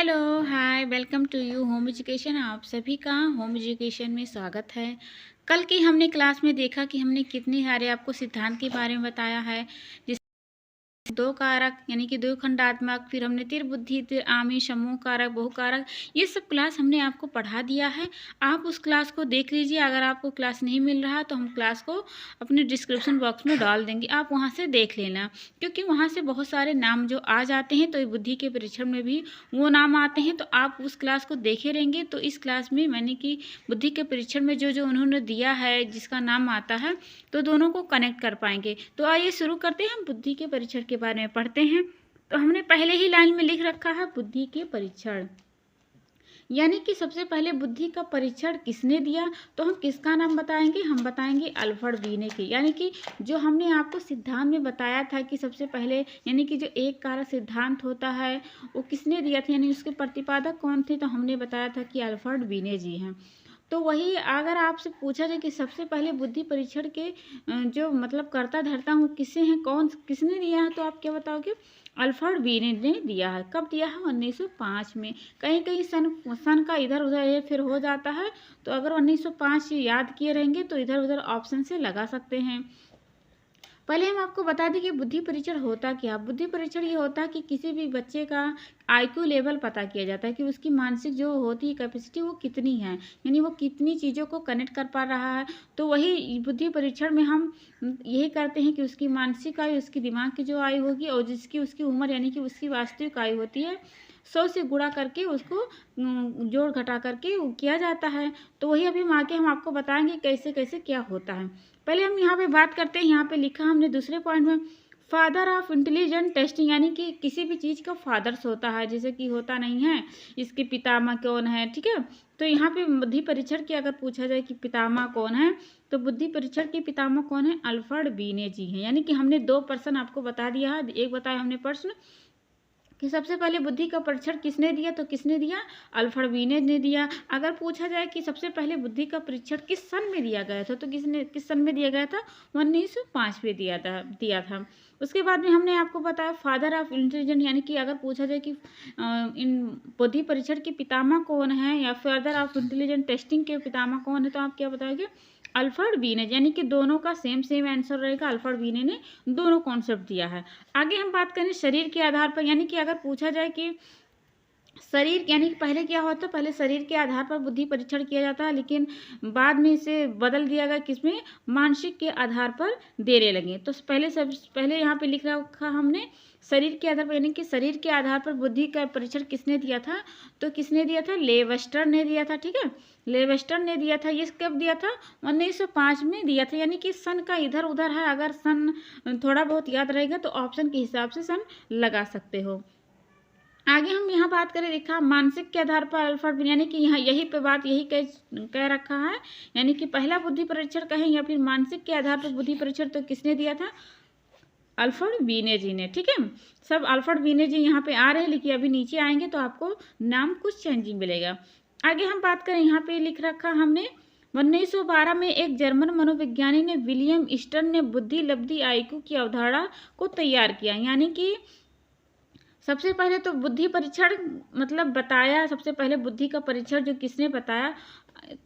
Hello, hi, welcome to you home education. आप सभी का होम एजुकेशन में स्वागत है। कल की हमने क्लास में देखा कि हमने कितने सारे आपको सिद्धांत के बारे में बताया है, जिस दो कारक यानी कि दो खंडात्मक, फिर हमने त्रिबुद्धि, त्रिआमी, समूह कारक, बहुकारक, ये सब क्लास हमने आपको पढ़ा दिया है। आप उस क्लास को देख लीजिए। अगर आपको क्लास नहीं मिल रहा तो हम क्लास को अपने डिस्क्रिप्शन बॉक्स में डाल देंगे, आप वहाँ से देख लेना, क्योंकि वहाँ से बहुत सारे नाम जो आ जाते हैं, तो ये बुद्धि के परीक्षण में भी वो नाम आते हैं। तो आप उस क्लास को देखे रहेंगे तो इस क्लास में मैंने कि बुद्धि के परीक्षण में जो जो उन्होंने दिया है, जिसका नाम आता है, तो दोनों को कनेक्ट कर पाएंगे। तो आइए शुरू करते हैं। हम बुद्धि के परीक्षण के बारे में पढ़ते हैं। तो हमने पहले ही लाइन में लिख रखा है बुद्धि के परीक्षण, यानी कि सबसे पहले बुद्धि का परीक्षण किसने दिया, तो हम किसका नाम बताएंगे? हम बताएंगे अल्फ्रेड वीने के। यानी कि जो हमने आपको सिद्धांत में बताया था कि सबसे पहले यानी कि जो एक कारक सिद्धांत होता है वो किसने दिया था, यानी उसके प्रतिपादक कौन थे, तो हमने बताया था कि अल्फ्रेड वीने जी हैं। तो वही अगर आपसे पूछा जाए कि सबसे पहले बुद्धि परीक्षण के जो मतलब कर्ता धर्ता हूँ किसे हैं, किसने दिया है, तो आप क्या बताओगे? अल्फ्रेड वीने ने दिया है। कब दिया है? 1905 में। कहीं कहीं सन का इधर उधर ये फिर हो जाता है, तो अगर 1905 याद किए रहेंगे तो इधर उधर ऑप्शन से लगा सकते हैं। पहले हम आपको बता दें कि बुद्धि परीक्षण होता क्या। बुद्धि परीक्षण ये होता है कि किसी भी बच्चे का आईक्यू लेवल पता किया जाता है कि उसकी मानसिक जो होती है कैपेसिटी वो कितनी है, यानी वो कितनी चीज़ों को कनेक्ट कर पा रहा है। तो वही बुद्धि परीक्षण में हम यही करते हैं कि उसकी मानसिक आयु, उसकी दिमाग की जो आयु होगी और जिसकी उसकी उम्र यानी कि उसकी वास्तविक आयु होती है, 100 से गुणा करके उसको जोड़ घटा करके किया जाता है। तो वही अभी हम आगे हम आपको बताएंगे कैसे कैसे क्या होता है। पहले हम यहाँ पे बात करते हैं। यहाँ पे लिखा हमने दूसरे पॉइंट में फादर ऑफ इंटेलिजेंट टेस्टिंग, यानी कि किसी भी चीज़ का फादर्स होता है, जैसे कि होता नहीं है इसके पितामह कौन है, ठीक है। तो यहाँ पे बुद्धि परीक्षण की अगर पूछा जाए कि पितामह कौन है, तो बुद्धि परीक्षण के पितामह कौन है? अल्फ्रेड वीने जी हैं। यानी कि हमने दो पर्सन आपको बता दिया है। एक बताया हमने प्रश्न कि सबसे पहले बुद्धि का परीक्षण किसने दिया, तो किसने दिया? अल्फ्रेड वीने ने दिया। अगर पूछा जाए कि सबसे पहले बुद्धि का परीक्षण किस सन में दिया गया था, तो किस सन में दिया गया था? 1905 में दिया था। उसके बाद में हमने आपको बताया फादर ऑफ इंटेलिजेंट, यानी कि अगर पूछा जाए कि इन बुद्धि परीक्षण के पितामह कौन है या फादर ऑफ इंटेलिजेंट टेस्टिंग के पितामह कौन है, तो आप क्या बताओगे? अल्फ्रेड वीने। यानी कि दोनों का सेम आंसर रहेगा। अल्फ्रेड वीने ने दोनों कॉन्सेप्ट दिया है। आगे हम बात करें शरीर के आधार पर, यानी कि अगर पूछा जाए कि शरीर, यानी कि पहले क्या होता है, पहले शरीर के आधार पर बुद्धि परीक्षण किया जाता है, लेकिन बाद में इसे बदल दिया गया, किसमें? मानसिक के आधार पर देने लगे। तो पहले यहाँ पे लिख रखा हमने शरीर के आधार पर, यानी कि शरीर के आधार पर बुद्धि का परीक्षण किसने दिया था, तो किसने दिया था? लेवेस्टर ने दिया था, ठीक है। लेवेस्टर ने दिया था। ये कब दिया था? 1905 में दिया था। यानी कि सन का इधर उधर है, अगर सन थोड़ा बहुत याद रहेगा तो ऑप्शन के हिसाब से सन लगा सकते हो। आगे हम यहाँ बात करें, देखा मानसिक के आधार पर अल्फ्रेड वीने, यानी कि यहाँ यही पे बात यही कह रखा है, यानी कि पहला बुद्धि परीक्षण कहें या फिर मानसिक के आधार पर बुद्धि परीक्षण, तो किसने दिया था? अल्फ्रेड वीने जी ने, ठीक है। सब अल्फ्रेड वीने जी यहाँ पे आ रहे हैं, लेकिन अभी नीचे आएंगे तो आपको नाम कुछ चेंजिंग मिलेगा। आगे हम बात करें, यहाँ पे लिख रखा हमने 1912 में एक जर्मन मनोविज्ञानी ने विलियम स्टर्न ने बुद्धि लब्धि आईक्यू की अवधारणा को तैयार किया। यानी कि सबसे पहले तो बुद्धि परीक्षण मतलब बताया, सबसे पहले बुद्धि का परीक्षण जो किसने बताया,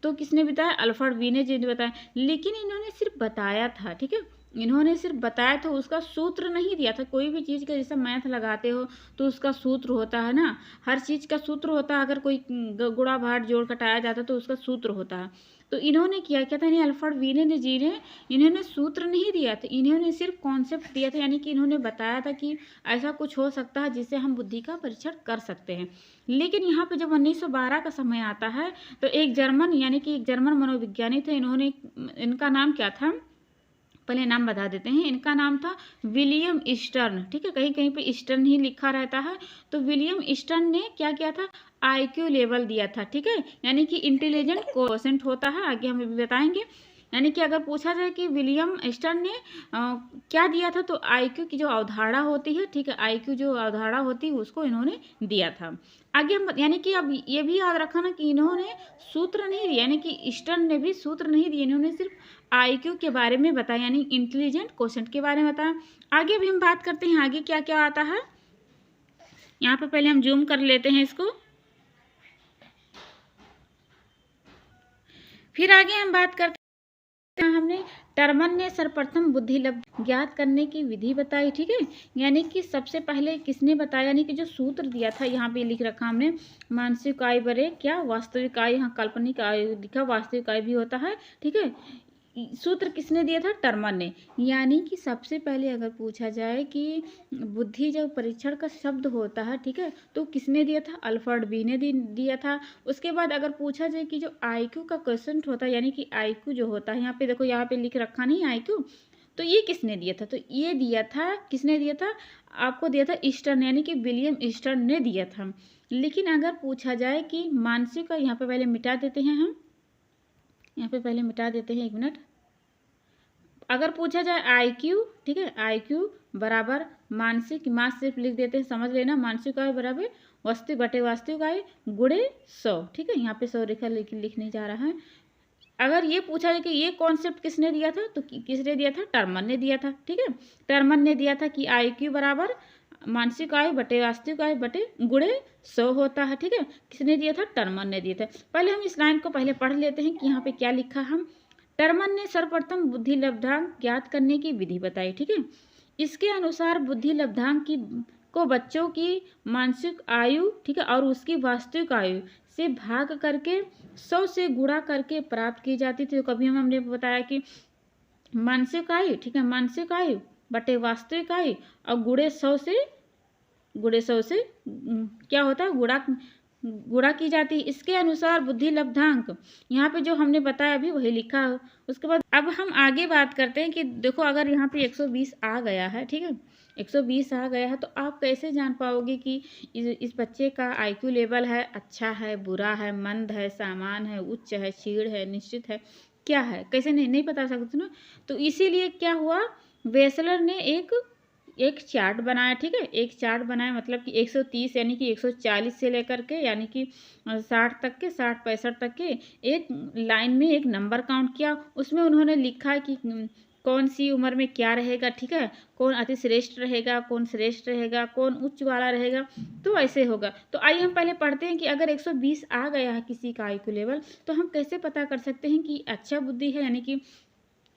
तो किसने बताया? अल्फ्रेड वीने जी ने बताया। लेकिन इन्होंने सिर्फ बताया था, ठीक है। इन्होंने सिर्फ बताया था, उसका सूत्र नहीं दिया था। कोई भी चीज़ का जैसे मैथ लगाते हो तो उसका सूत्र होता है ना, हर चीज़ का सूत्र होता है। अगर कोई गुणा भाग जोड़ घटाया जाता है तो उसका सूत्र होता है। तो इन्होंने क्या था, यानी अल्फ्रेड वीने जी ने इन्होंने सूत्र नहीं दिया था, इन्होंने सिर्फ कॉन्सेप्ट दिया था। यानी कि इन्होंने बताया था कि ऐसा कुछ हो सकता है जिससे हम बुद्धि का परीक्षण कर सकते हैं। लेकिन यहाँ पे जब 1912 का समय आता है तो एक जर्मन मनोविज्ञानी थे। इनका नाम क्या था, पहले नाम बता देते हैं। इनका नाम था विलियम स्टर्न, ठीक है। कहीं कहीं पे स्टर्न ही लिखा रहता है। तो विलियम स्टर्न ने क्या किया था? आईक्यू लेवल दिया था, ठीक है। यानी कि इंटेलिजेंट कोएफिशिएंट होता है, आगे हम भी बताएंगे। यानी कि अगर पूछा जाए कि विलियम स्टर्न ने क्या दिया था, तो आईक्यू की जो अवधारणा होती है, ठीक है, आईक्यू जो अवधारणा होती है उसको इन्होंने दिया था। आगे हम यानी कि अब ये भी याद रखा ना कि इन्होंने सूत्र नहीं दिया, यानी कि स्टर्न ने भी सूत्र नहीं दिए, इन्होंने सिर्फ आईक्यू के बारे में बताया, यानी इंटेलिजेंट क्वेश्चन के बारे में बताया। आगे भी हम बात करते हैं आगे क्या क्या आता है। यहाँ पे पहले हम जूम कर लेते हैं इसको। फिर आगे हम बात करते हैं, हमने टर्मन ने सर्वप्रथम बुद्धि लब्ध ज्ञात करने की विधि बताई, ठीक है। यानी कि सबसे पहले किसने बताया, यानी कि जो सूत्र दिया था यहाँ पे लिख रखा हमने, मानसिक आय बरे क्या वास्तविक आय, यहाँ काल्पनिक आय लिखा, वास्तविक आय भी होता है, ठीक है। सूत्र किसने दिया था, टर्मन ने। यानी कि सबसे पहले अगर पूछा जाए कि बुद्धि जब परीक्षण का शब्द होता है, ठीक है, तो किसने दिया था, अल्फ्रेड बी ने दिया था। उसके बाद अगर पूछा जाए कि जो आईक्यू का क्वेश्चन होता है, यानी कि आईक्यू जो होता है, यहाँ पे देखो, यहाँ पे लिख रखा नहीं आईक्यू, तो ये किसने दिया था, तो ये दिया था, किसने दिया था, आपको दिया था ईस्टर्न, यानी कि विलियम ईस्टर्न ने दिया था। लेकिन अगर पूछा जाए कि मानसिक का, यहाँ पे पहले मिटा देते हैं हम, यहाँ पे पहले मिटा देते हैं, 1 मिनट। अगर पूछा जाए आईक्यू, ठीक है, आईक्यू बराबर मानसिक, मास सिर्फ लिख देते हैं, समझ लेना, मानसिक आयु बराबर वास्तविक बटे वास्तविक आयु गुणे 100, ठीक है। यहाँ पे 100 रेखा लिखने जा रहा है। अगर ये पूछा जाए कि ये कॉन्सेप्ट किसने दिया था, तो किसने दिया था, टर्मन ने दिया था, ठीक है। टर्मन ने दिया था कि आईक्यू बराबर मानसिक आयु बटे वास्तविक आयु बटे गुणे 100 होता है, ठीक है। किसने दिया था, टर्मन ने दिया था। पहले हम इस लाइन को पहले पढ़ लेते हैं कि यहाँ पे क्या लिखा हम। टर्मन ने सर्वप्रथम बुद्धि लब्धांक ज्ञात करने की विधि बताई, ठीक है। इसके अनुसार बुद्धि लब्धांक की को बच्चों की मानसिक आयु, ठीक है, और उसकी वास्तविक आयु से भाग करके 100 से गुणा करके प्राप्त की जाती थी। तो कभी हमने बताया कि मानसिक आयु, ठीक है, मानसिक आयु बटे वास्तविक आयु और गुणे 100 से क्या होता है, गुणा की जाती है। इसके अनुसार बुद्धि लब्धांक, यहाँ पे जो हमने बताया अभी वही लिखा है। उसके बाद अब हम आगे बात करते हैं कि देखो, अगर यहाँ पे 120 आ गया है, ठीक है, 120 आ गया है, तो आप कैसे जान पाओगे कि इस बच्चे का आईक्यू लेवल है, अच्छा है, बुरा है, मंद है, सामान्य है, उच्च है, क्षीण है, निश्चित है, क्या है, कैसे नहीं बता सकते ना। तो इसीलिए क्या हुआ, वेसलर ने एक चार्ट बनाया, ठीक है, एक चार्ट बनाया, मतलब कि 130 यानी कि 140 से लेकर के यानी कि 60 तक के, 60-65 तक के एक लाइन में एक नंबर काउंट किया। उसमें उन्होंने लिखा कि कौन सी उम्र में क्या रहेगा, ठीक है, कौन अति श्रेष्ठ रहेगा, कौन श्रेष्ठ रहेगा, कौन उच्च वाला रहेगा, तो ऐसे होगा। तो आइए हम पहले पढ़ते हैं कि अगर 120 आ गया है किसी का आईक्यू लेवल, तो हम कैसे पता कर सकते हैं कि अच्छा बुद्धि है, यानी कि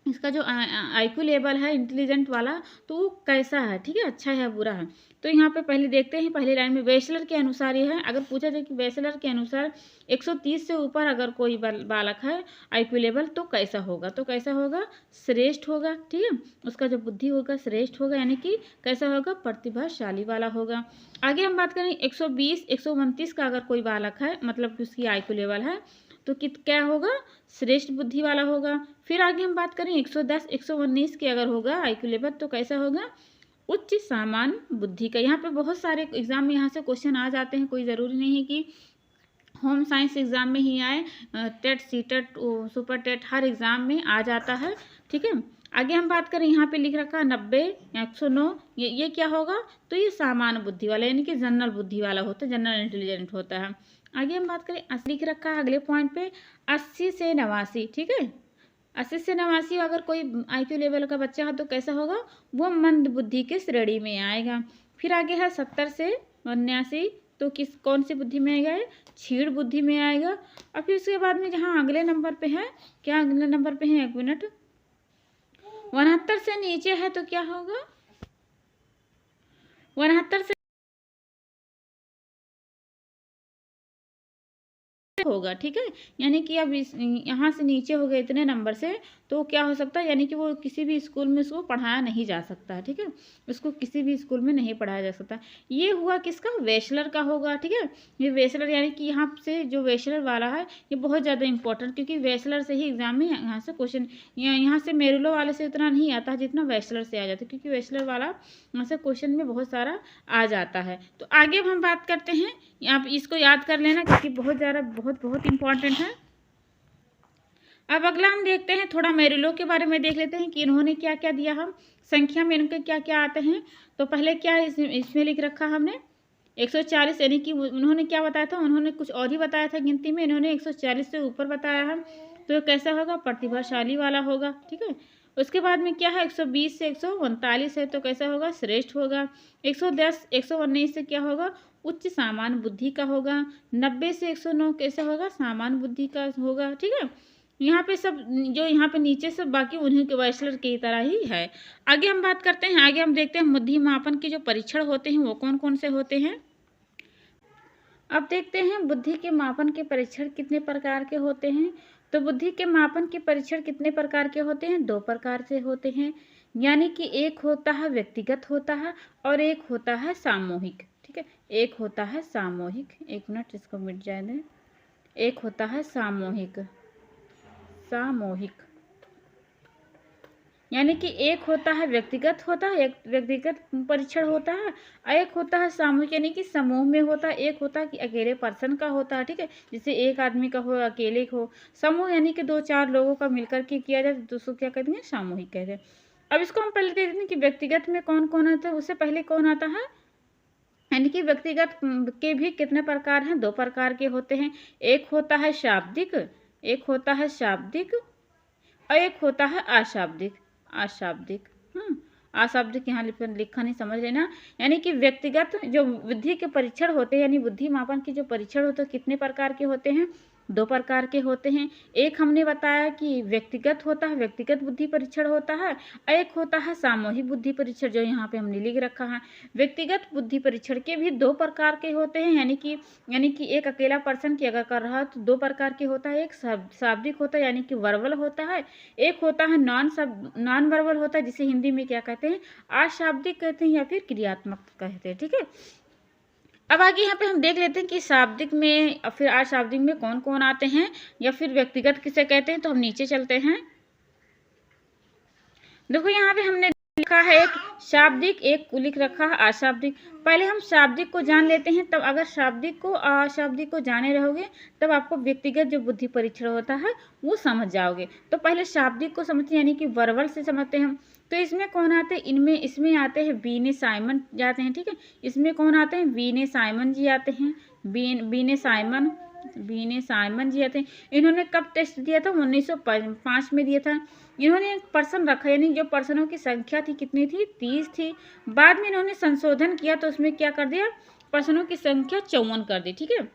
इसका जो आईक्यू लेवल है इंटेलिजेंट वाला, तो वो कैसा है, ठीक है, अच्छा है बुरा है। तो यहाँ पे पहले देखते हैं, पहली लाइन में वेसलर के अनुसार ये है। अगर पूछा जाए कि वेसलर के अनुसार 130 से ऊपर अगर कोई बालक है आईक्यू लेवल, तो कैसा होगा, तो कैसा होगा, श्रेष्ठ होगा, ठीक है, उसका जो बुद्धि होगा श्रेष्ठ होगा, यानी कि कैसा होगा, प्रतिभाशाली वाला होगा। आगे हम बात करें 120, 129 का अगर कोई बालक है, मतलब कि उसकी आईक्यू लेवल है, तो क्या होगा, श्रेष्ठ बुद्धि वाला होगा। फिर आगे हम बात करें 110, 119 के अगर होगा आईक्यू लेवल, तो कैसा होगा, उच्च सामान्य बुद्धि का। यहाँ पे बहुत सारे एग्जाम में यहाँ से क्वेश्चन आ जाते हैं, कोई ज़रूरी नहीं है कि होम साइंस एग्ज़ाम में ही आए, टेट, सीटेट, सुपर टेट, हर एग्ज़ाम में आ जाता है, ठीक है। आगे हम बात करें, यहाँ पे लिख रखा 90 या 109, ये क्या होगा, तो ये सामान्य बुद्धि वाला, यानी कि जनरल बुद्धि वाला होता है, जनरल इंटेलिजेंट होता है। आगे हम बात करें, लिख रखा है अगले पॉइंट पे 80 से 89, ठीक है, 80 से 89 अगर कोई आईक्यू लेवल का बच्चा है, तो कैसा होगा, वो मंद बुद्धि के श्रेणी में आएगा। फिर आगे है 70 से 89, तो कौन सी बुद्धि में आएगा, क्षीण बुद्धि में आएगा। और फिर उसके बाद में जहाँ अगले नंबर पे है, क्या अगले नंबर पे है, 1 मिनट, 69 से नीचे है, तो क्या होगा, 69 से होगा, ठीक है, यानी कि अब यहाँ से नीचे हो गए इतने नंबर से, तो क्या हो सकता है, यानी कि वो किसी भी स्कूल में उसको पढ़ाया नहीं जा सकता, ठीक है, उसको किसी भी स्कूल में नहीं पढ़ाया जा सकता। ये हुआ किसका, वेसलर का होगा, ठीक है। ये वेसलर, यानी कि यहाँ से जो वेसलर वाला है ये बहुत ज़्यादा इंपॉर्टेंट, क्योंकि वेसलर से ही एग्जाम में यहाँ से क्वेश्चन, यहाँ से मेरुलो वाले से उतना नहीं आता है जितना वेसलर से आ जाता है, क्योंकि वेसलर वाला यहाँ से क्वेश्चन में बहुत सारा आ जाता है। तो आगे हम बात करते हैं, आप इसको याद कर लेना, क्योंकि बहुत ज़्यादा बहुत इंपॉर्टेंट है। अब अगला हम देखते हैं, थोड़ा मेरिलो के बारे में देख लेते हैं कि इन्होंने क्या क्या दिया, हम संख्या में इनके क्या क्या आते हैं। तो पहले क्या इसमें लिख रखा हमने 140, यानी कि उन्होंने क्या बताया था, उन्होंने कुछ और ही बताया था गिनती में, इन्होंने 140 से ऊपर बताया है, तो कैसा होगा, प्रतिभाशाली वाला होगा, ठीक है। उसके बाद में क्या है, 120 से 139 है, तो कैसा होगा, श्रेष्ठ होगा। 110, 119 से क्या होगा, उच्च सामान्य बुद्धि का होगा। 90 से 109 कैसा होगा, सामान्य बुद्धि का होगा, ठीक है। यहाँ पे सब जो यहाँ पे नीचे सब बाकी उन्हीं के बैचलर की तरह ही है। आगे हम बात करते हैं, आगे हम देखते हैं बुद्धि मापन के जो परीक्षण होते हैं वो कौन कौन से होते हैं। अब देखते हैं बुद्धि के मापन के परीक्षण कितने प्रकार के होते हैं। तो बुद्धि के मापन के परीक्षण कितने प्रकार के होते हैं, 2 प्रकार से होते हैं। यानी कि एक होता है व्यक्तिगत होता है और एक होता है सामूहिक। ठीक है, एक होता है सामूहिक, 1 मिनट इसको मिट जाए दें। एक होता है सामूहिक, सामूहिक यानी कि एक होता है व्यक्तिगत होता है, एक व्यक्तिगत परीक्षण होता है, और एक होता है सामूहिक यानी कि समूह में होता है। एक होता है कि अकेले पर्सन का होता है, ठीक है, जैसे एक आदमी का हो, अकेले हो। समूह यानी कि 2-4 लोगों का मिलकर के किया जाए तो उसको क्या कहते हैं, सामूहिक कहते हैं। अब इसको हम पहले देख देते हैं कि व्यक्तिगत में कौन कौन आता है। उससे पहले कौन आता है, यानी कि व्यक्तिगत के भी कितने प्रकार हैं, 2 प्रकार के होते हैं। एक होता है शाब्दिक, एक होता है शाब्दिक और एक होता है अशाब्दिक। अशाब्दिक अशाब्दिक यहाँ लिखा नहीं, समझ लेना। यानी कि व्यक्तिगत जो बुद्धि के परीक्षण होते हैं, यानी बुद्धि मापन के जो परीक्षण होते हैं कितने प्रकार के होते हैं, 2 प्रकार के होते हैं। एक हमने बताया कि व्यक्तिगत होता है, व्यक्तिगत बुद्धि परीक्षण होता है, और एक होता है सामूहिक बुद्धि परीक्षण जो यहाँ पे हमने लिख रखा है। व्यक्तिगत बुद्धि परीक्षण के भी 2 प्रकार के होते हैं, यानी कि एक अकेला पर्सन की अगर कर रहा है तो 2 प्रकार के होता है। एक शाब्दिक होता है यानी कि वर्बल होता है, एक होता है नॉन वर्बल होता है जिसे हिंदी में क्या कहते हैं, अशाब्दिक कहते हैं या फिर क्रियात्मक कहते हैं। ठीक है, अब आगे यहाँ पे हम देख लेते हैं कि शाब्दिक में और फिर अशाब्दिक में कौन कौन आते हैं या फिर व्यक्तिगत किसे कहते हैं। तो हम नीचे चलते हैं। देखो यहाँ पे हमने लिखा है एक शाब्दिक, एक लिख रखा है अशाब्दिक। पहले हम शाब्दिक को जान लेते हैं, तब अगर शाब्दिक को अशाब्दिक को जाने रहोगे तब आपको व्यक्तिगत जो बुद्धि परीक्षण होता है वो समझ जाओगे। तो पहले शाब्दिक को समझते हैं यानी कि वर्बल से समझते हैं। तो इसमें कौन आते हैं, इसमें आते हैं वीने साइमन जाते हैं। ठीक है, इसमें कौन आते हैं, वीने साइमन जी आते हैं। वीने साइमन जी आते हैं। इन्होंने कब टेस्ट दिया था, 1905 में दिया था। इन्होंने एक पर्सन रखा, यानी जो पर्सनों की संख्या थी कितनी थी, 30 थी। बाद में इन्होंने संशोधन किया तो उसमें क्या कर दिया, पर्सनों की संख्या 54 कर दी। ठीक है,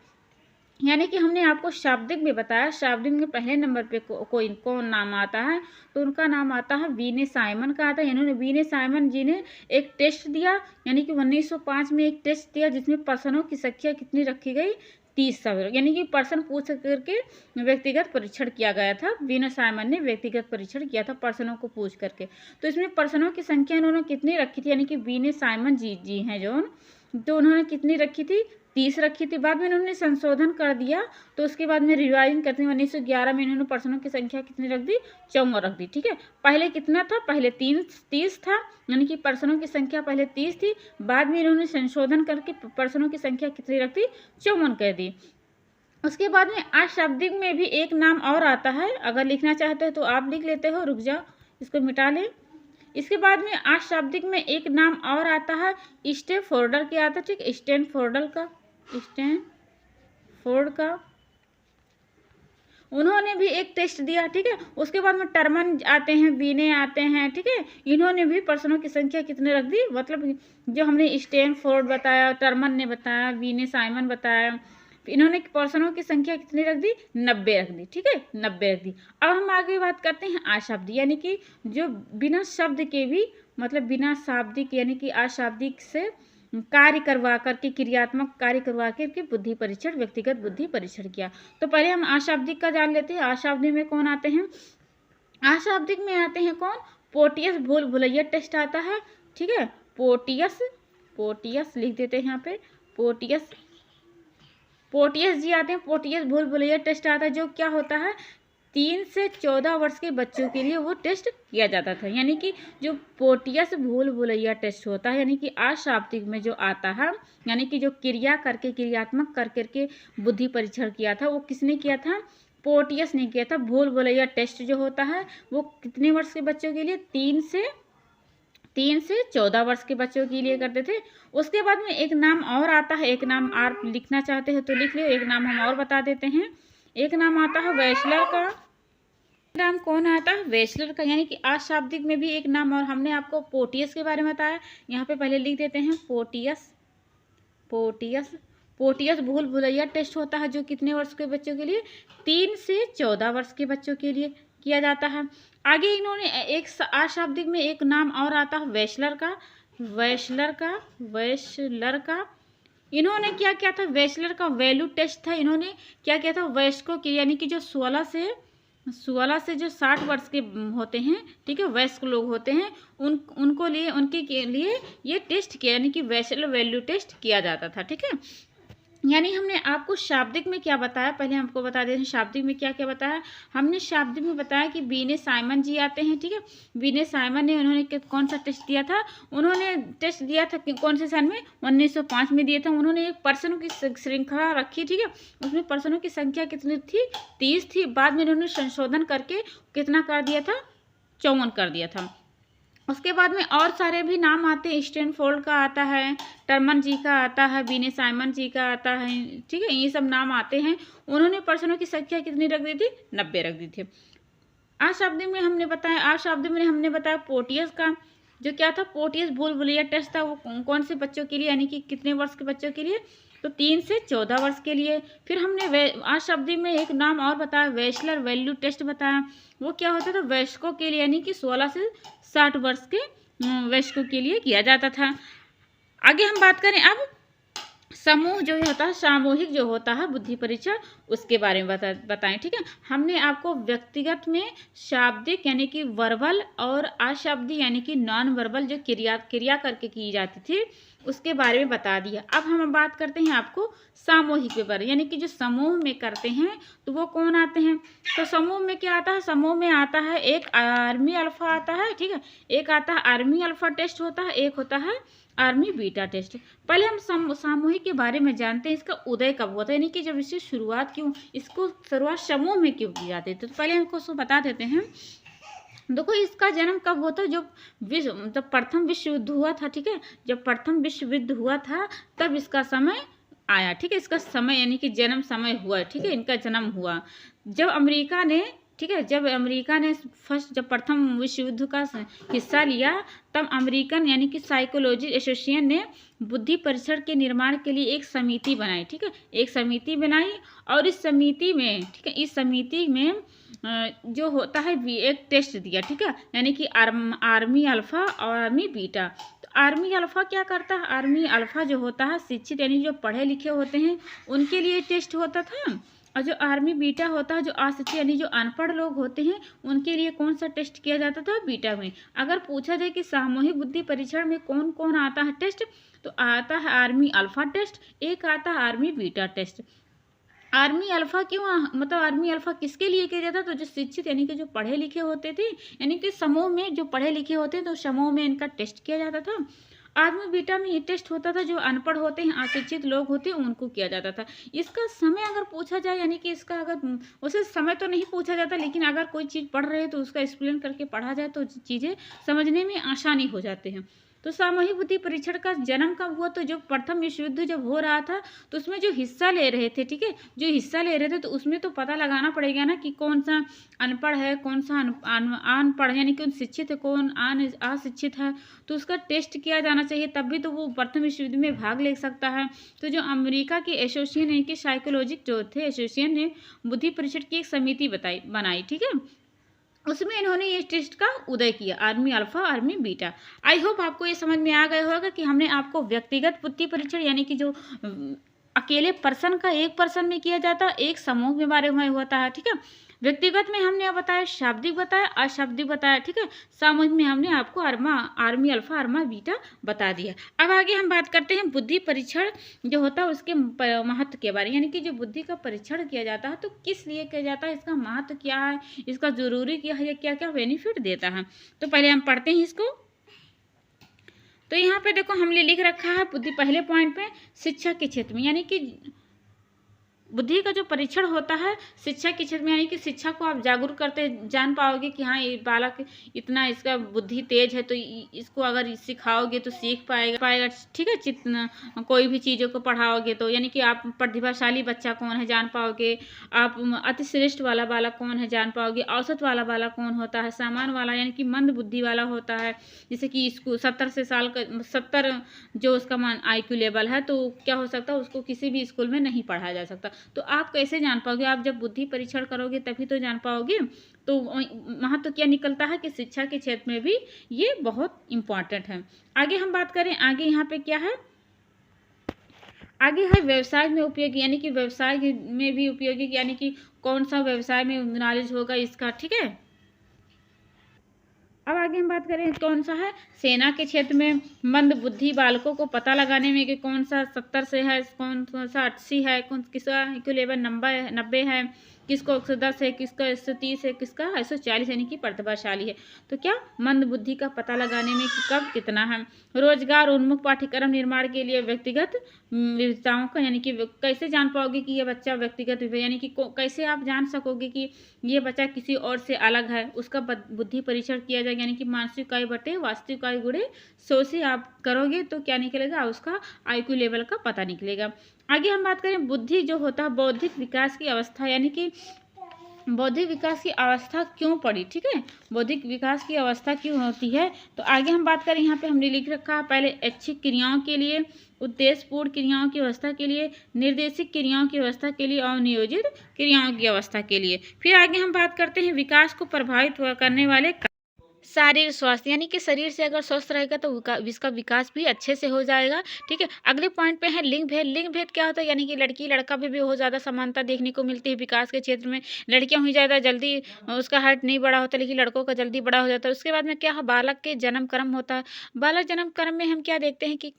यानी कि हमने आपको शाब्दिक में बताया, शाब्दिक में पहले नंबर पे कौन नाम आता है, तो उनका नाम आता है वीने साइमन का आता है। इन्होंने वीने साइमन जी ने एक टेस्ट दिया, यानी कि 1905 में एक टेस्ट दिया जिसमें पर्सनों की संख्या कितनी रखी गई, 30 यानी कि पर्सन पूछ करके व्यक्तिगत परीक्षण किया गया था। वीने साइमन ने व्यक्तिगत परीक्षण किया था पर्सनों को पूछ करके। तो इसमें पर्सनों की संख्या इन्होंने कितनी रखी थी, यानी कि वीने साइमन जी हैं जो, तो उन्होंने कितनी रखी थी, 30 रखी थी। बाद में इन्होंने संशोधन कर दिया तो उसके बाद में रिवाइजिंग करते हैं 1911 में इन्होंने पर्सनों की संख्या कितनी रख दी, 54 रख दी। ठीक है, पहले कितना था, पहले 30 था, यानी कि पर्सनों की संख्या पहले 30 थी। बाद में इन्होंने संशोधन करके पर्सनों की संख्या कितनी रख दी, 54 कर दी। उसके बाद में अशाब्दिक में भी एक नाम और आता है, अगर लिखना चाहते हो तो आप लिख लेते हो, रुक जाओ इसको मिटा लें। इसके बाद में अशाब्दिक में एक नाम और आता है, स्टैनफोर्डर के आता है। ठीक, स्टैनफोर्ड का उन्होंने भी एक टेस्ट दिया। ठीक है, उसके बाद में टर्मन आते हैं, वीने आते हैं। ठीक है, इन्होंने भी पर्सनों की संख्या कितने रख दी, मतलब जो हमने स्टैनफोर्ड बताया, टर्मन ने बताया, वीने साइमन बताया, इन्होंने पर्सनों की संख्या कितनी रख दी, 90 रख दी। ठीक है, 90 रख दी। अब हम आगे बात करते हैं अशाब्दिक, यानी कि जो बिना शब्द के भी, मतलब बिना शाब्दिक यानी कि अशाब्दिक से कार्य करवा करके, क्रियात्मक कार्य करवा करके बुद्धि परीक्षण, व्यक्तिगत बुद्धि परीक्षण किया। तो पहले हम अशाब्दिक का जान लेते हैं। अशाब्दिक में कौन आते हैं, अशाब्दिक में आते हैं कौन, पोर्टियस भूल भुलैया टेस्ट आता है। ठीक है, पोर्टियस लिख देते हैं यहाँ पे, पोर्टियस जी आते हैं। पोर्टियस भूल भुलैया टेस्ट आता है, जो क्या होता है, 3 से 14 वर्ष के बच्चों के लिए वो टेस्ट किया जाता था। यानी कि जो पोर्टियस भूल भुलैया टेस्ट होता है, यानी कि अशाब्दिक में जो आता है, यानी कि जो क्रिया करके, क्रियात्मक कर करके बुद्धि परीक्षण किया था, वो किसने किया था, पोर्टियस ने किया था। भूल भुलैया टेस्ट जो होता है वो कितने वर्ष के बच्चों के लिए, 3 से 14 वर्ष के बच्चों के लिए करते थे। उसके बाद में एक नाम और आता है, एक नाम आप लिखना चाहते हो तो लिख लो, एक नाम हम और बता देते हैं। एक नाम आता है वेस्लर का। नाम कौन आता है, वेस्लर का, यानी कि अशाब्दिक में भी एक नाम। और हमने आपको पोर्टियस के बारे में बताया, यहाँ पे पहले लिख देते हैं पोर्टियस पोर्टियस भूल भुलैया टेस्ट होता है, जो कितने वर्ष के बच्चों के लिए, 3 से 14 वर्ष के बच्चों के लिए किया जाता है। आगे इन्होंने एक अशाब्दिक में एक नाम और आता है वेशलर का। इन्होंने क्या किया था, वेशलर का वैल्यू टेस्ट था। इन्होंने क्या किया था, वयस्कों के यानी कि जो 16 से जो 60 वर्ष के होते हैं, ठीक है, वयस्क लोग होते हैं, उनके लिए ये टेस्ट किया, यानी कि वेशलर वैल्यू टेस्ट किया जाता था। ठीक है, यानी हमने आपको शाब्दिक में क्या बताया, पहले हमको बता दें शाब्दिक में क्या क्या बताया। हमने शाब्दिक में बताया कि बीने साइमन जी आते हैं। ठीक है, बीने साइमन ने उन्होंने कौन सा टेस्ट दिया था, उन्होंने टेस्ट दिया था कौन से साल में, 1905 में दिया था। उन्होंने एक पर्सनों की श्रृंखला रखी, ठीक है, उसमें पर्सनों की संख्या कितनी थी, 30 थी। बाद में इन्होंने संशोधन करके कितना कर दिया था, 54 कर दिया था। उसके बाद में और सारे भी नाम आते हैं, स्टैनफोर्ड का आता है, टर्मन जी का आता है, बीने साइमन जी का आता है। ठीक है, ये सब नाम आते हैं। उन्होंने पर्सनों की संख्या कितनी रख दी थी, 90 रख दी थी। अशाब्दिक में हमने बताया पोर्टियस का जो क्या था, पोर्टियस भूल भुलैया टेस्ट था, वो कौन से बच्चों के लिए, यानी कि कितने वर्ष के बच्चों के लिए, तो 3 से 14 वर्ष के लिए। फिर हमने अशाब्दिक में एक नाम और बताया, वेशलर वैल्यू टेस्ट बताया। वो क्या होता था, वयस्कों के लिए, यानी कि 16 से 60 वर्ष के वयस्कों के लिए किया जाता था। आगे हम बात करें अब समूह जो होता है, सामूहिक जो होता है बुद्धि परीक्षण, उसके बारे में बताएं। ठीक है, हमने आपको व्यक्तिगत में शाब्दिक यानी कि वर्बल और अशाब्दिक यानी कि नॉन वर्बल जो क्रिया करके की जाती थी, उसके बारे में बता दिया। अब हम बात करते हैं आपको सामूहिक के बारे, यानी कि जो समूह में करते हैं तो वो कौन आते हैं। तो समूह में क्या आता है, समूह में आता है एक आर्मी अल्फा आता है। ठीक है, एक आता है आर्मी अल्फा टेस्ट होता है, एक होता है आर्मी बीटा टेस्ट। पहले हम सामूहिक के बारे में जानते हैं, इसका उदय कब होता है, यानी कि जब इसकी शुरुआत इसको शुरुआत समूह में क्यों की जाती है। तो पहले हमको उसको बता देते हैं। देखो, इसका जन्म कब हुआ था, जब प्रथम विश्व युद्ध हुआ था। ठीक है, जब प्रथम विश्व युद्ध हुआ था तब इसका समय आया। ठीक है, इसका समय यानी कि जन्म समय हुआ। ठीक है, इनका जन्म हुआ जब अमेरिका ने, ठीक है, जब अमेरिका ने जब प्रथम विश्व युद्ध का हिस्सा लिया, तब अमेरिकन यानी कि साइकोलॉजी एसोसिएशन ने बुद्धि परीक्षण के निर्माण के लिए एक समिति बनाई। ठीक है, एक समिति बनाई, और इस समिति में, ठीक है, इस समिति में जो होता है एक टेस्ट दिया। ठीक है, यानी कि आर्मी अल्फा और आर्मी बीटा। तो आर्मी अल्फा क्या करता है, आर्मी अल्फा जो होता है शिक्षित यानी जो पढ़े लिखे होते हैं, उनके लिए टेस्ट होता था। और जो आर्मी बीटा होता है जो अशिक्षित यानी जो अनपढ़ लोग होते हैं, उनके लिए कौन सा टेस्ट किया जाता था, बीटा में। अगर पूछा जाए कि सामूहिक बुद्धि परीक्षण में कौन कौन आता है टेस्ट, तो आता है आर्मी अल्फा टेस्ट, एक आता है army beta test. Army alpha क्यों, मतलब आर्मी अल्फा किसके लिए किया जाता, तो जो शिक्षित यानी कि जो पढ़े लिखे होते थे, यानी कि समूह में जो पढ़े लिखे होते हैं तो समूह में इनका टेस्ट किया जाता था। आर्मी बीटा में ये टेस्ट होता था जो अनपढ़ होते हैं, अशिक्षित लोग होते हैं, उनको किया जाता था। इसका समय अगर पूछा जाए, यानी कि इसका अगर उसे समय तो नहीं पूछा जाता, लेकिन अगर कोई चीज़ पढ़ रहे हैं तो उसका एक्सप्लेन करके पढ़ा जाए तो चीज़ें समझने में आसानी हो जाते हैं। तो सामूहिक बुद्धि परीक्षण का जन्म कब हुआ, तो जो प्रथम विश्व युद्ध जब हो रहा था, तो उसमें जो हिस्सा ले रहे थे, ठीक है, जो हिस्सा ले रहे थे, तो उसमें तो पता लगाना पड़ेगा ना कि कौन सा अनपढ़ है, कौन सा अनपढ़ यानी कौन शिक्षित है, कौन अशिक्षित है। तो उसका टेस्ट किया जाना चाहिए, तब भी तो वो प्रथम विश्व युद्ध में भाग ले सकता है। तो जो अमेरिका के एसोसिएशन यानी कि साइकोलॉजिक जो थे एसोसिएशन ने बुद्धि परीक्षण की एक समिति बनाई। ठीक है, उसमें इन्होंने ये टेस्ट का उदय किया, army alpha army beta. I hope आपको ये समझ में आ गया होगा कि हमने आपको व्यक्तिगत बुद्धि परीक्षण यानी कि जो अकेले पर्सन का एक पर्सन में किया जाता है, एक समूह के बारे में होता है। ठीक है, व्यक्तिगत में हमने बताया, शाब्दिक बताया, अशाब्दिक बताया। ठीक है, सामूहिक में हमने आपको आर्मी अल्फा आर्मा बीटा बता दिया। अब आगे हम बात करते हैं बुद्धि परीक्षण जो होता है उसके महत्व के बारे में, यानी कि जो बुद्धि का परीक्षण किया जाता है तो किस लिए किया जाता है, इसका महत्व क्या है, इसका जरूरी क्या है, या क्या क्या बेनिफिट देता है। तो पहले हम पढ़ते हैं इसको। तो यहाँ पे देखो हमने लिख रखा है बुद्धि, पहले पॉइंट पे शिक्षा के क्षेत्र में, यानी कि बुद्धि का जो परीक्षण होता है शिक्षा के क्षेत्र में, यानी कि शिक्षा को आप जागरूक करते जान पाओगे कि हाँ ये बालक इतना इसका बुद्धि तेज है, तो इसको अगर सिखाओगे तो सीख पाएगा। ठीक है, कोई भी चीज़ों को पढ़ाओगे तो, यानी कि आप प्रतिभाशाली बच्चा कौन है जान पाओगे, आप अति श्रेष्ठ वाला बालक कौन है जान पाओगे, औसत वाला बालक कौन होता है, सामान्य वाला यानी कि मंद बुद्धि वाला होता है। जैसे कि इसको 70 जो उसका IQ लेवल है, तो क्या हो सकता है उसको किसी भी स्कूल में नहीं पढ़ाया जा सकता। तो आप कैसे जान पाओगे? आप जब बुद्धि परीक्षण करोगे तभी तो जान पाओगे। तो वहाँ तो क्या निकलता है कि शिक्षा के क्षेत्र में भी ये बहुत इम्पॉर्टेंट है। आगे हम बात करें, आगे यहाँ पे क्या है, आगे है व्यवसाय में उपयोगी, यानी कि व्यवसाय में भी उपयोगी, यानी कि कौन सा व्यवसाय में नॉलेज होगा इसका। ठीक है, अब आगे हम बात करें कौन सा है, सेना के क्षेत्र में मंद बुद्धि बालकों को पता लगाने में कि कौन सा 70 से है, कौन सा 80 है, किसका IQ लेवल 90 है, किसको 110 है, किसका 130 है, किसका 140 यानी कि प्रतिभाशाली है। तो क्या मंद बुद्धि का पता लगाने में कि कब कितना है। रोजगार उन्मुख पाठ्यक्रम निर्माण के लिए व्यक्तिगत विविधताओं का, यानी कि कैसे जान पाओगे कि ये बच्चा व्यक्तिगत, यानी कि कैसे आप जान सकोगे कि ये बच्चा किसी और से अलग है, उसका बुद्धि परीक्षण किया जाएगा, यानी कि मानसिक इकाई बटे वास्तविक इकाई गुणे 100 से आप करोगे तो क्या निकलेगा, उसका IQ लेवल का पता निकलेगा। आगे हम बात करें बुद्धि जो होता है बौद्धिक विकास की अवस्था, यानी कि बौद्धिक विकास की अवस्था क्यों पड़ी। ठीक है, बौद्धिक विकास की अवस्था क्यों होती है, तो आगे हम बात करें, यहाँ पे हमने लिख रखा है पहले ऐच्छिक क्रियाओं के लिए, उद्देश्यपूर्ण क्रियाओं की अवस्था के लिए, निर्देशिक क्रियाओं की अवस्था के लिए और नियोजित क्रियाओं की अवस्था के लिए। फिर आगे हम बात करते हैं विकास को प्रभावित करने वाले शारीरिक स्वास्थ्य, यानी कि शरीर से अगर स्वस्थ रहेगा तो इसका विकास भी अच्छे से हो जाएगा। ठीक है, अगले पॉइंट पे है लिंग भेद। लिंग भेद क्या होता है, यानी कि लड़की लड़का भी बहुत ज़्यादा समानता देखने को मिलती है विकास के क्षेत्र में। लड़कियां हुई ज़्यादा जल्दी उसका हाइट नहीं बड़ा होता, लेकिन लड़कों का जल्दी बड़ा हो जाता है। उसके बाद में क्या है, बालक के जन्म क्रम होता है। बालक जन्म क्रम में हम क्या देखते हैं कि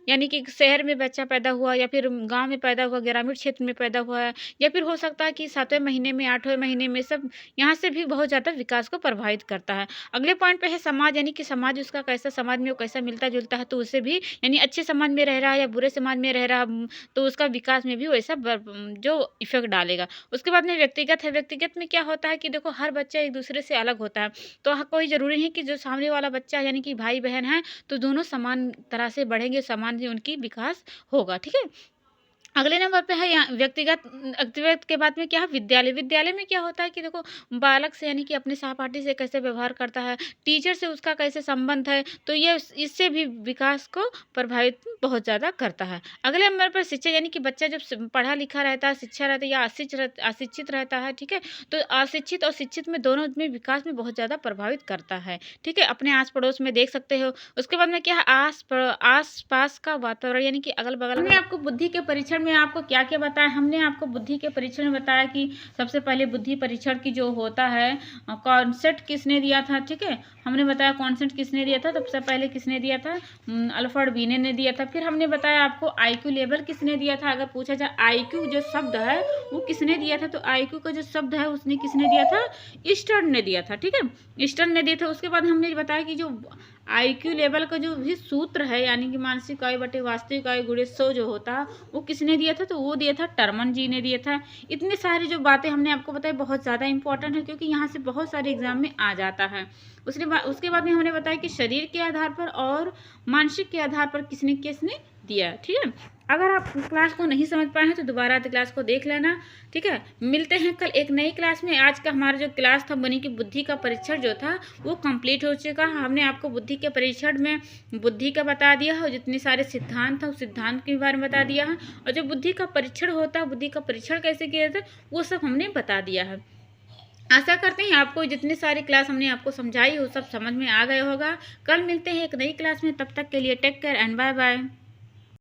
यानी कि शहर में बच्चा पैदा हुआ या फिर गाँव में पैदा हुआ, ग्रामीण क्षेत्र में पैदा हुआ है, या फिर हो सकता है कि 7वें महीने में 8वें महीने में, सब यहाँ से भी बहुत ज़्यादा विकास को प्रभावित करता है। अगले पॉइंट पे है समाज, यानी कि समाज उसका कैसा, समाज में वो कैसा मिलता जुलता है, तो उससे भी, यानी अच्छे समाज में रह रहा है या बुरे समाज में रह रहा तो उसका विकास में भी वैसा जो इफेक्ट डालेगा। उसके बाद में व्यक्तिगत है। व्यक्तिगत में क्या होता है कि देखो हर बच्चा एक दूसरे से अलग होता है, तो कोई ज़रूरी है कि जो सामने वाला बच्चा यानी कि भाई बहन है तो दोनों समान तरह से बढ़ेंगे, समान से उनकी विकास होगा। ठीक है, अगले नंबर पे है यहाँ व्यक्तिगत के बाद में क्या है विद्यालय। विद्यालय में क्या होता है कि देखो बालक से, यानी कि अपने सहपाठी से कैसे व्यवहार करता है, टीचर से उसका कैसे संबंध है, तो ये इससे भी विकास को प्रभावित बहुत ज़्यादा करता है। अगले नंबर पर शिक्षा, यानी कि बच्चा जब पढ़ा लिखा रहता है, शिक्षा रहता है या अशिक्षित रहता है, ठीक है, तो अशिक्षित और शिक्षित में दोनों में विकास में बहुत ज़्यादा प्रभावित करता है। ठीक है, अपने आस पड़ोस में देख सकते हो। उसके बाद में क्या है आस पास का वातावरण, यानी कि अगल बगल में। आपको बुद्धि के परीक्षण में आपको क्या क्या बताया, हमने आपको बुद्धि के परीक्षण में बताया कि सबसे पहले बुद्धि परीक्षण की जो होता है कॉन्सेप्ट किसने दिया था। ठीक है, हमने बताया कॉन्सेप्ट किसने दिया था, सबसे पहले किसने दिया था, अल्फ्रेड बीने ने दिया था। फिर हमने बताया आपको IQ लेवल किसने दिया था, अगर पूछा जाए IQ जो शब्द है वो किसने दिया था, तो IQ का जो शब्द है उसने किसने दिया था, ईस्टर्न ने दिया था। ठीक है, ईस्टर्न ने दिया था। उसके बाद हमने बताया कि जो IQ लेवल का जो भी सूत्र है, यानी कि मानसिक इकाई बटे वास्तविक इकाई गुणे 100 जो होता है वो किसने दिया था, तो वो दिया था टर्मन जी ने दिया था। इतनी सारी जो बातें हमने आपको बताई बहुत ज़्यादा इंपॉर्टेंट है, क्योंकि यहाँ से बहुत सारे एग्जाम में आ जाता है। उसके बाद में हमने बताया कि शरीर के आधार पर और मानसिक के आधार पर किसने किसने दिया। ठीक है, अगर आप क्लास को नहीं समझ पाए हैं तो दोबारा क्लास को देख लेना। ठीक है, मिलते हैं कल एक नई क्लास में। आज का हमारा जो क्लास था बनी कि बुद्धि का परीक्षण जो था वो कंप्लीट हो चुका है। हमने आपको बुद्धि के परीक्षण में बुद्धि का बता दिया है और जितने सारे सिद्धांत था उस सिद्धांत के बारे में बता दिया है, और जो बुद्धि का परीक्षण होता है, बुद्धि का परीक्षण कैसे किया जाता है वो सब हमने बता दिया है। आशा करते हैं आपको जितनी सारी क्लास हमने आपको समझाई वो सब समझ में आ गए होगा। कल मिलते हैं एक नई क्लास में, तब तक के लिए take care and bye bye.